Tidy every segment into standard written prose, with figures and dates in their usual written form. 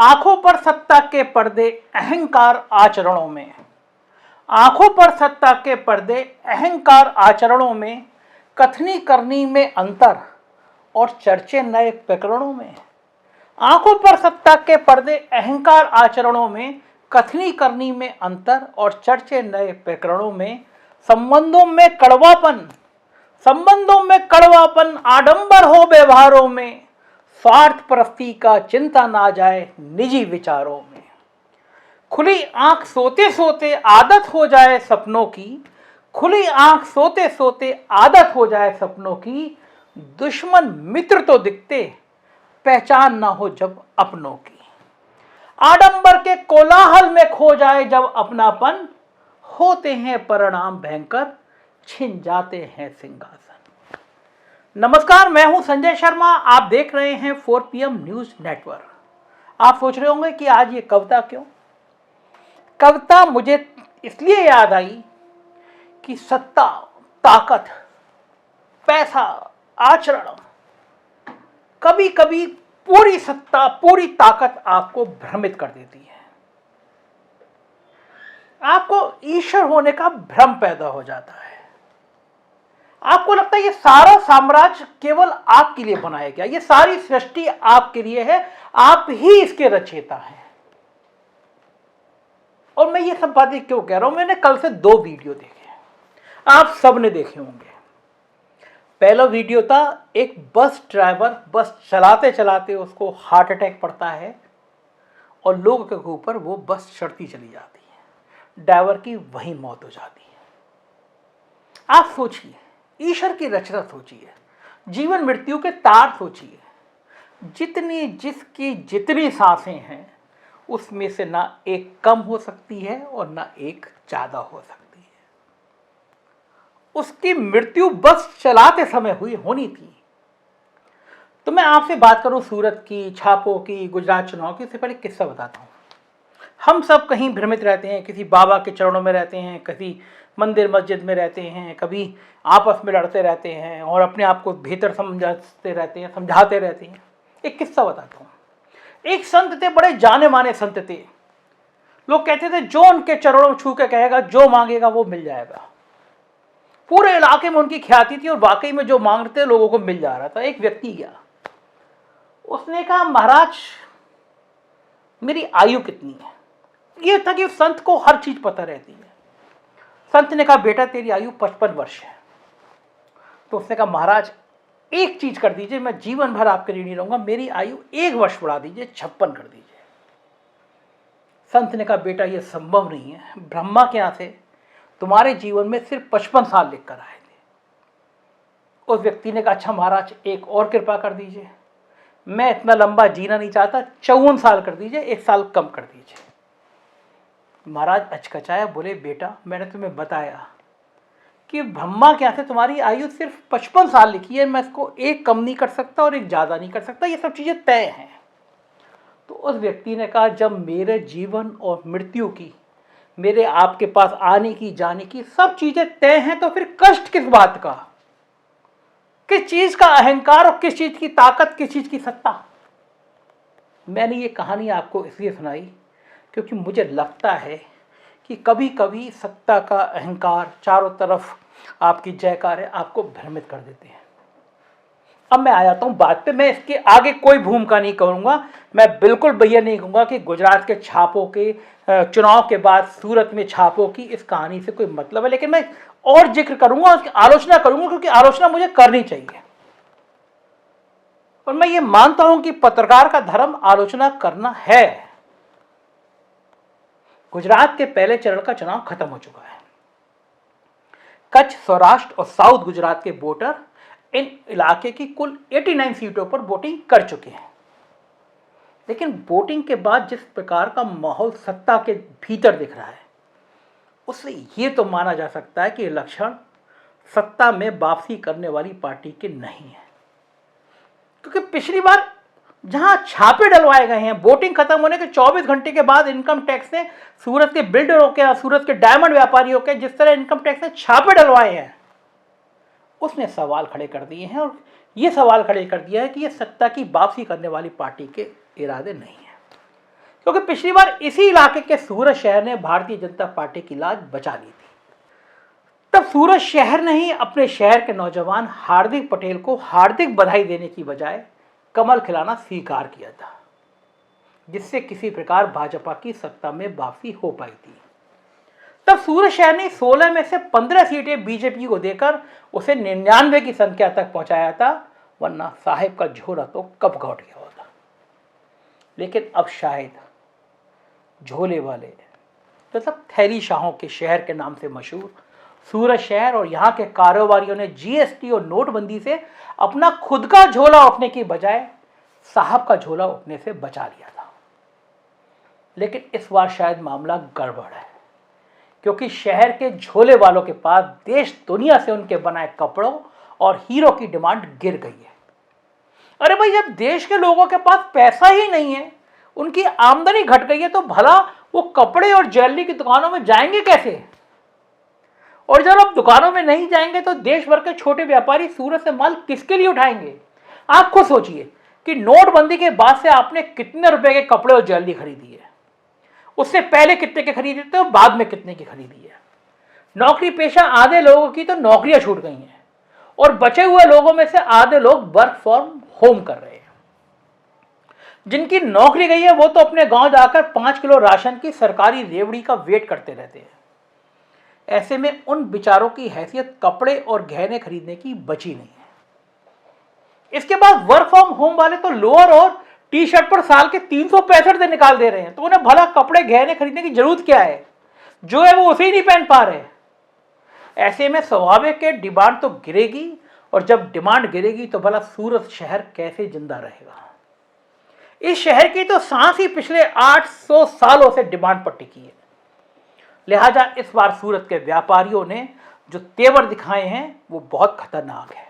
आंखों पर सत्ता के पर्दे अहंकार आचरणों में। आंखों पर सत्ता के पर्दे अहंकार आचरणों में, कथनी करनी में अंतर और चर्चे नए प्रकरणों में। आंखों पर सत्ता के पर्दे अहंकार आचरणों में, कथनी करनी में अंतर और चर्चे नए प्रकरणों में। संबंधों में कड़वापन आडंबर हो व्यवहारों में, स्वार्थ परस्ती का चिंता ना जाए निजी विचारों में। खुली आंख सोते सोते आदत हो जाए सपनों की, खुली आंख सोते सोते आदत हो जाए सपनों की। दुश्मन मित्र तो दिखते, पहचान ना हो जब अपनों की। आडंबर के कोलाहल में खो जाए जब अपनापन, होते हैं परिणाम भयंकर, छिन जाते हैं सिंहासन। नमस्कार, मैं हूं संजय शर्मा। आप देख रहे हैं 4 PM न्यूज नेटवर्क। आप सोच रहे होंगे कि आज ये कविता क्यों? कविता मुझे इसलिए याद आई कि सत्ता, ताकत, पैसा, आचरण, कभी कभी पूरी सत्ता, पूरी ताकत आपको भ्रमित कर देती है। आपको ईश्वर होने का भ्रम पैदा हो जाता है। आपको लगता है ये सारा साम्राज्य केवल आपके लिए बनाया गया, ये सारी सृष्टि आपके लिए है, आप ही इसके रचयिता हैं। और मैं ये सब बातें क्यों कह रहा हूं? मैंने कल से 2 वीडियो देखे, आप सब ने देखे होंगे। पहला वीडियो था, एक बस ड्राइवर बस चलाते चलाते उसको हार्ट अटैक पड़ता है और लोगों के ऊपर वो बस चढ़ती चली जाती है, ड्राइवर की वहीं मौत हो जाती है। आप सोचिए, ईश्वर की रचना सोचिए, जीवन मृत्यु के तार सोचिए। जितनी सांसें हैं उसमें से ना एक कम हो सकती है और ना एक ज्यादा हो सकती है। उसकी मृत्यु बस चलाते समय होनी थी। तो मैं आपसे बात करूं सूरत की, छापों की, गुजरात चुनाव की। इससे पहले किस्सा बताता हूं। हम सब कहीं भ्रमित रहते हैं, किसी बाबा के चरणों में रहते हैं, किसी मंदिर मस्जिद में रहते हैं, कभी आपस में लड़ते रहते हैं और अपने आप को बेहतर समझाते रहते हैं। एक किस्सा बताता हूँ। एक संत थे, बड़े जाने माने संत थे। लोग कहते थे जो उनके चरणों छू के कहेगा, जो मांगेगा वो मिल जाएगा। पूरे इलाके में उनकी ख्याति थी और वाकई में जो मांगते लोगों को मिल जा रहा था। एक व्यक्ति गया, उसने कहा, महाराज मेरी आयु कितनी है? यह था कि उस संत को हर चीज पता रहती है। संत ने कहा, बेटा तेरी आयु 55 वर्ष है। तो उसने कहा, महाराज एक चीज कर दीजिए, मैं जीवन भर आपके ऋणी रहूंगा, मेरी आयु 1 वर्ष बढ़ा दीजिए, 56 कर दीजिए। संत ने कहा, बेटा यह संभव नहीं है, ब्रह्मा के यहां से तुम्हारे जीवन में सिर्फ 55 साल लिखकर आए थे। उस व्यक्ति ने कहा, अच्छा महाराज एक और कृपा कर दीजिए, मैं इतना लंबा जीना नहीं चाहता, 54 साल कर दीजिए, 1 साल कम कर दीजिए। महाराज अचकचाया, बोले, बेटा मैंने तुम्हें बताया कि ब्रह्मा के यहाँ से तुम्हारी आयु सिर्फ 55 साल लिखी है, मैं इसको एक कम नहीं कर सकता और एक ज़्यादा नहीं कर सकता, ये सब चीज़ें तय हैं। तो उस व्यक्ति ने कहा, जब मेरे जीवन और मृत्यु की, मेरे आपके पास आने की जाने की सब चीज़ें तय हैं, तो फिर कष्ट किस बात का? किस चीज़ का अहंकार और किस चीज़ की ताकत, किस चीज़ की सत्ता? मैंने ये कहानी आपको इसलिए सुनाई क्योंकि मुझे लगता है कि कभी कभी सत्ता का अहंकार, चारों तरफ आपकी जयकारे आपको भ्रमित कर देते हैं। अब मैं आ जाता हूं बात पे। मैं इसके आगे कोई भूमिका नहीं करूंगा। मैं बिल्कुल भैया नहीं कहूंगा कि गुजरात के छापों के चुनाव के बाद सूरत में छापों की इस कहानी से कोई मतलब है, लेकिन मैं और जिक्र करूंगा, उसकी आलोचना करूंगा, क्योंकि आलोचना मुझे करनी चाहिए। और मैं ये मानता हूं कि पत्रकार का धर्म आलोचना करना है। गुजरात के पहले चरण का चुनाव खत्म हो चुका है। कच्छ, सौराष्ट्र और साउथ गुजरात के वोटर इन इलाके की कुल 89 सीटों पर वोटिंग कर चुके हैं। लेकिन वोटिंग के बाद जिस प्रकार का माहौल सत्ता के भीतर दिख रहा है, उससे यह तो माना जा सकता है कि ये लक्षण सत्ता में वापसी करने वाली पार्टी के नहीं है। क्योंकि पिछली बार जहां छापे डलवाए गए हैं, वोटिंग खत्म होने के 24 घंटे के बाद इनकम टैक्स ने सूरत के बिल्डरों के, सूरत के डायमंड व्यापारियों के, जिस तरह इनकम टैक्स ने छापे डलवाए हैं, उसने सवाल खड़े कर दिए हैं। और ये सवाल खड़े कर दिया है कि ये सत्ता की वापसी करने वाली पार्टी के इरादे नहीं है। क्योंकि पिछली बार इसी इलाके के सूरत शहर ने भारतीय जनता पार्टी की लाज बचा ली थी। तब सूरत शहर ने ही अपने शहर के नौजवान हार्दिक पटेल को हार्दिक बधाई देने की बजाय कमल खिलाना स्वीकार किया था, जिससे किसी प्रकार भाजपा की सत्ता में वापसी हो पाई थी। तब सूरत शहर ने 16 में से 15 सीटें बीजेपी को देकर उसे 99 की संख्या तक पहुंचाया था, वरना साहिब का झोला तो कब घोट गया होता। लेकिन अब शायद झोले वाले मतलब थैली शाहों के शहर के नाम से मशहूर सूरत शहर और यहाँ के कारोबारियों ने जीएसटी और नोटबंदी से अपना खुद का झोला उठने की बजाय साहब का झोला उठने से बचा लिया था। लेकिन इस बार शायद मामला गड़बड़ है, क्योंकि शहर के झोले वालों के पास देश दुनिया से उनके बनाए कपड़ों और हीरो की डिमांड गिर गई है। अरे भाई, जब देश के लोगों के पास पैसा ही नहीं है, उनकी आमदनी घट गई है, तो भला वो कपड़े और ज्वेलरी की दुकानों में जाएंगे कैसे? और जब आप दुकानों में नहीं जाएंगे तो देश भर के छोटे व्यापारी सूरत से माल किसके लिए उठाएंगे? आप खुद सोचिए कि नोटबंदी के बाद से आपने कितने रुपए के कपड़े और ज्वेलरी खरीदी है, उससे पहले कितने के खरीदे थे और बाद में कितने की खरीदी है। नौकरी पेशा आधे लोगों की तो नौकरियां छूट गई हैं और बचे हुए लोगों में से आधे लोग वर्क फ्रॉम होम कर रहे हैं। जिनकी नौकरी गई है वो तो अपने गांव जाकर 5 किलो राशन की सरकारी रेवड़ी का वेट करते रहते हैं। ऐसे में उन बेचारों की हैसियत कपड़े और गहने खरीदने की बची नहीं है। इसके बाद वर्क फ्रॉम होम वाले तो लोअर और टी शर्ट पर साल के 365 दिन निकाल दे रहे हैं, तो उन्हें भला कपड़े गहने खरीदने की जरूरत क्या है? जो है वो उसे ही नहीं पहन पा रहे। ऐसे में स्वाभाविक है डिमांड तो गिरेगी, और जब डिमांड गिरेगी तो भला सूरत शहर कैसे जिंदा रहेगा? इस शहर की तो सांस ही पिछले 800 सालों से डिमांड पर टिकी है। लिहाजा इस बार सूरत के व्यापारियों ने जो तेवर दिखाए हैं वो बहुत खतरनाक है,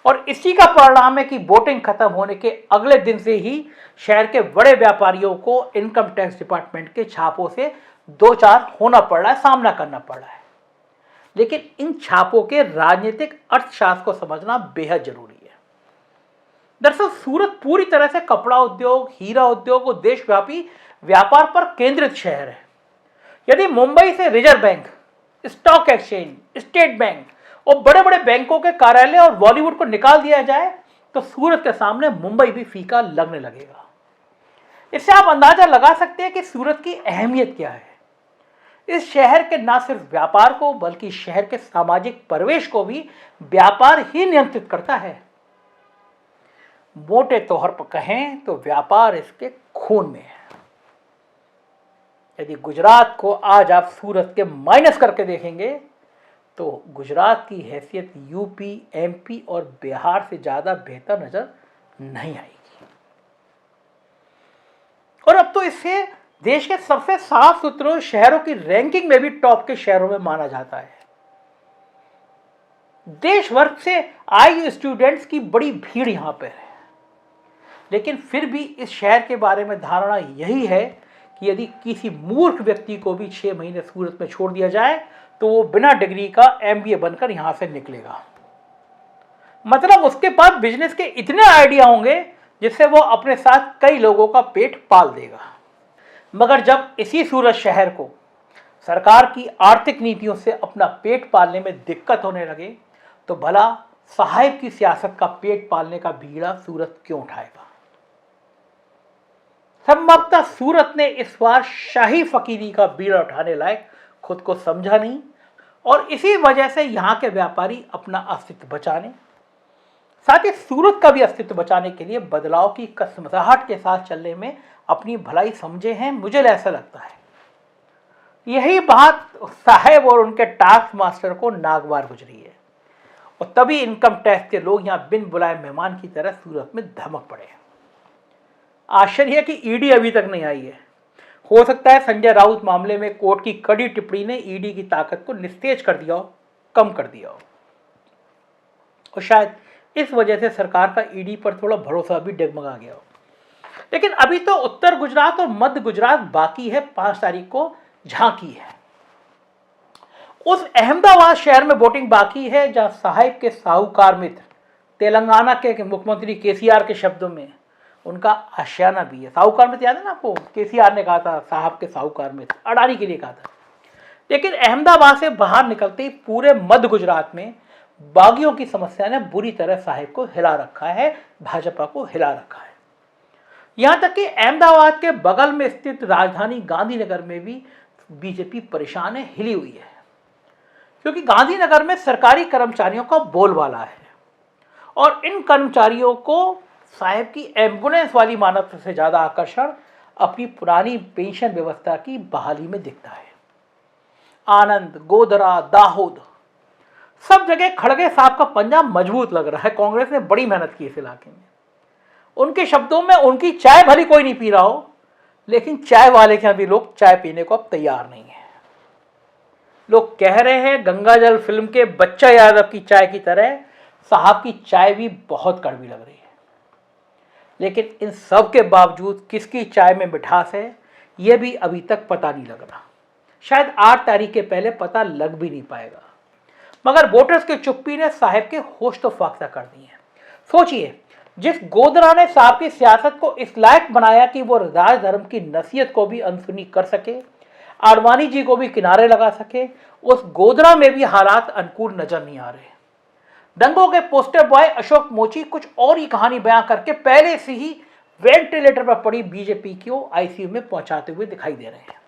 और इसी का परिणाम है कि वोटिंग खत्म होने के अगले दिन से ही शहर के बड़े व्यापारियों को इनकम टैक्स डिपार्टमेंट के छापों से दो चार होना पड़ रहा है, सामना करना पड़ रहा है। लेकिन इन छापों के राजनीतिक अर्थशास्त्र को समझना बेहद जरूरी है। दरअसल सूरत पूरी तरह से कपड़ा उद्योग, हीरा उद्योग और देशव्यापी व्यापार पर केंद्रित शहर है। यदि मुंबई से reserve bank, stock exchange, state bank और बड़े बड़े बैंकों के कार्यालय और बॉलीवुड को निकाल दिया जाए तो सूरत के सामने मुंबई भी फीका लगने लगेगा। इससे आप अंदाजा लगा सकते हैं कि सूरत की अहमियत क्या है। इस शहर के न सिर्फ व्यापार को बल्कि शहर के सामाजिक परिवेश को भी व्यापार ही नियंत्रित करता है। मोटे तौर पर कहें तो व्यापार इसके खून में है। यदि गुजरात को आज आप सूरत के माइनस करके देखेंगे तो गुजरात की हैसियत यूपी, एमपी और बिहार से ज्यादा बेहतर नजर नहीं आएगी। और अब तो इससे देश के सबसे साफ सुथरे शहरों की रैंकिंग में भी टॉप के शहरों में माना जाता है। देश भर से आए स्टूडेंट्स की बड़ी भीड़ यहां पर है। लेकिन फिर भी इस शहर के बारे में धारणा यही है कि यदि किसी मूर्ख व्यक्ति को भी 6 महीने सूरत में छोड़ दिया जाए तो वो बिना डिग्री का एमबीए बनकर यहां से निकलेगा। मतलब उसके पास बिजनेस के इतने आइडिया होंगे जिससे वो अपने साथ कई लोगों का पेट पाल देगा। मगर जब इसी सूरत शहर को सरकार की आर्थिक नीतियों से अपना पेट पालने में दिक्कत होने लगे तो भला साहिब की सियासत का पेट पालने का बीड़ा सूरत क्यों उठाएगा? संभवतः सूरत ने इस बार शाही फकीरी का बीड़ा उठाने लायक खुद को समझा नहीं, और इसी वजह से यहां के व्यापारी अपना अस्तित्व बचाने, साथ ही सूरत का भी अस्तित्व बचाने के लिए बदलाव की कसमसाहट के साथ चलने में अपनी भलाई समझे हैं। मुझे ऐसा लगता है यही बात साहेब और उनके टास्क मास्टर को नागवार गुजरी है, और तभी इनकम टैक्स के लोग यहां बिन बुलाए मेहमान की तरह सूरत में धमक पड़े। आश्चर्य है कि ईडी अभी तक नहीं आई है। हो सकता है संजय राउत मामले में कोर्ट की कड़ी टिप्पणी ने ईडी की ताकत को निस्तेज कर दिया हो, कम कर दिया हो, और शायद इस वजह से सरकार का ईडी पर थोड़ा भरोसा भी डगमगा गया हो। लेकिन अभी तो उत्तर गुजरात और मध्य गुजरात बाकी है। 5 तारीख को झांकी है। उस अहमदाबाद शहर में वोटिंग बाकी है जहां साहिब के साहूकार मित्र तेलंगाना के मुख्यमंत्री केसीआर के शब्दों में उनका आशियाना भी है। साहूकार में तो याद है ना आपको, केसीआर ने कहा था साहब के साहूकार में, अडानी के लिए कहा था। लेकिन अहमदाबाद से बाहर निकलते ही पूरे मध्य गुजरात में बागियों की समस्या ने बुरी तरह साहिब को हिला रखा है, भाजपा को हिला रखा है। यहां तक कि अहमदाबाद के बगल में स्थित राजधानी गांधीनगर में भी बीजेपी परेशान है, हिली हुई है, क्योंकि गांधीनगर में सरकारी कर्मचारियों का बोलबाला है और इन कर्मचारियों को साहिब की एम्बुलेंस वाली मान्यता से ज्यादा आकर्षण अपनी पुरानी पेंशन व्यवस्था की बहाली में दिखता है। आनंद, गोधरा, दाहोद, सब जगह खड़गे साहब का पंजा मजबूत लग रहा है। कांग्रेस ने बड़ी मेहनत की इस इलाके में। उनके शब्दों में उनकी चाय भली कोई नहीं पी रहा हो, लेकिन चाय वाले के यहां भी लोग चाय पीने को अब तैयार नहीं है। लोग कह रहे हैं गंगाजल फिल्म के बच्चा यादव की चाय की तरह साहब की चाय भी बहुत कड़वी लग रही है। लेकिन इन सब के बावजूद किसकी चाय में मिठास है, यह भी अभी तक पता नहीं लग रहा। शायद 8 तारीख के पहले पता लग भी नहीं पाएगा। मगर वोटर्स के चुप्पी ने साहब के होश तो फाख्ता कर दिए हैं। सोचिए, जिस गोधरा ने साहब की सियासत को इस लायक बनाया कि वो राज धर्म की नसीहत को भी अनसुनी कर सके, आडवाणी जी को भी किनारे लगा सके, उस गोधरा में भी हालात अनुकूल नजर नहीं आ रहे। दंगों के पोस्टर बॉय अशोक मोची कुछ और ही कहानी बयां करके पहले से ही वेंटिलेटर पर पड़ी बीजेपी को आईसीयू में पहुंचाते हुए दिखाई दे रहे हैं।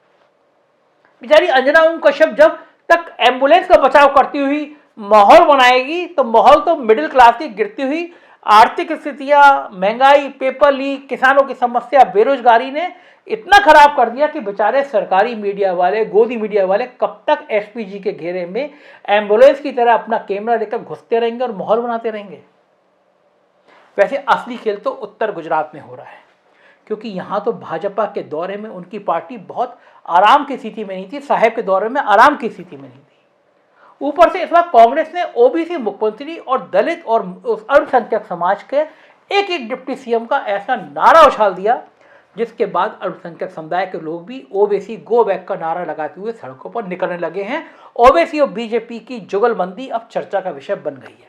बेचारी अंजना ओम कश्यप जब तक एम्बुलेंस का बचाव करती हुई माहौल बनाएगी, तो माहौल तो मिडिल क्लास की गिरती हुई आर्थिक स्थितियां, महंगाई, पेपर लीक, किसानों की समस्या, बेरोजगारी ने इतना खराब कर दिया कि बेचारे सरकारी मीडिया वाले, गोदी मीडिया वाले कब तक एसपीजी के घेरे में एम्बुलेंस की तरह अपना कैमरा लेकर घुसते रहेंगे और माहौल बनाते रहेंगे। वैसे असली खेल तो उत्तर गुजरात में हो रहा है, क्योंकि यहां तो भाजपा के दौरे में उनकी पार्टी बहुत आराम की स्थिति में नहीं थी, साहब के दौरे में आराम की स्थिति में नहीं थी। ऊपर से इस बार कांग्रेस ने ओबीसी मुख्यमंत्री और दलित और अल्पसंख्यक समाज के एक एक डिप्टी सीएम का ऐसा नारा उछाल दिया, जिसके बाद अल्पसंख्यक समुदाय के लोग भी ओबीसी गो बैक का नारा लगाते हुए सड़कों पर निकलने लगे हैं। ओबीसी और बीजेपी की जुगलबंदी अब चर्चा का विषय बन गई है।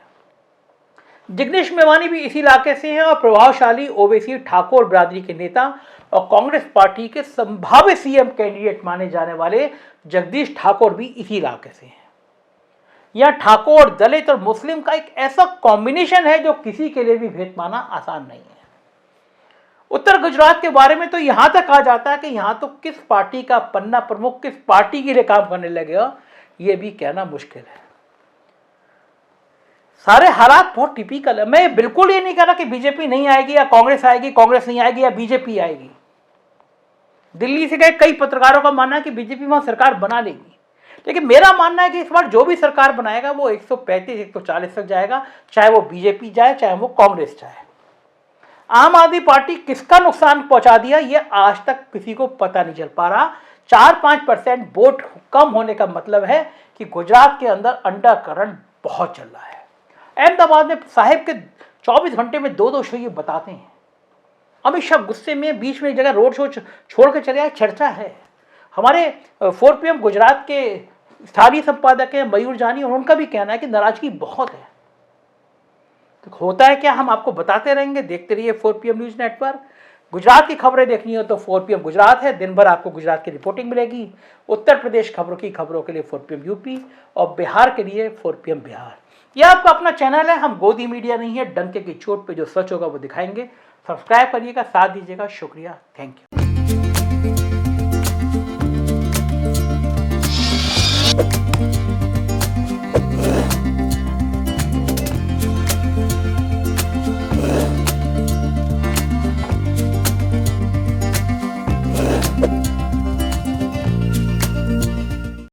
जिग्नेश मेवानी भी इसी इलाके से हैं और प्रभावशाली ओबीसी ठाकुर बिरादरी के नेता और कांग्रेस पार्टी के संभावित सीएम कैंडिडेट माने जाने वाले जगदीश ठाकुर भी इसी इलाके से हैं। यह ठाकुर, दलित और मुस्लिम का एक ऐसा कॉम्बिनेशन है जो किसी के लिए भी भेद पाना आसान नहीं है। उत्तर गुजरात के बारे में तो यहां तक कहा जाता है कि यहां तो किस पार्टी का पन्ना प्रमुख किस पार्टी के लिए काम करने लगेगा, यह भी कहना मुश्किल है। सारे हालात बहुत टिपिकल है। मैं बिल्कुल ये नहीं कह रहा कि बीजेपी नहीं आएगी या कांग्रेस आएगी, कांग्रेस नहीं आएगी या बीजेपी आएगी। दिल्ली से गए कई पत्रकारों का मानना है कि बीजेपी वहां सरकार बना लेगी, लेकिन मेरा मानना है कि इस बार जो भी सरकार बनाएगा वो 135-140 तक जाएगा, चाहे वो बीजेपी जाए चाहे वो कांग्रेस जाए। आम आदमी पार्टी किसका नुकसान पहुंचा दिया ये आज तक किसी को पता नहीं चल पा रहा। 4-5% वोट कम होने का मतलब है कि गुजरात के अंदर अंडरकरंट बहुत चल रहा है। अहमदाबाद में साहिब के 24 घंटे में 2-2 शो ये बताते हैं। अमित शाह गुस्से में बीच में एक जगह रोड शो छोड़ कर चले आए, चर्चा है। हमारे 4 PM गुजरात के स्थानीय संपादक हैं मयूर जानी, और उनका भी कहना है कि नाराजगी बहुत है। तो होता है क्या, हम आपको बताते रहेंगे। देखते रहिए 4 PM न्यूज नेटवर्क। गुजरात की खबरें देखनी हो तो 4 PM गुजरात है, दिन भर आपको गुजरात की रिपोर्टिंग मिलेगी। उत्तर प्रदेश खबरों के लिए 4 PM यूपी और बिहार के लिए 4 PM बिहार। यह आपका अपना चैनल है, हम गोदी मीडिया नहीं है। डंके की चोट पे जो सच होगा वो दिखाएंगे। सब्सक्राइब करिएगा, साथ दीजिएगा। शुक्रिया, थैंक यू।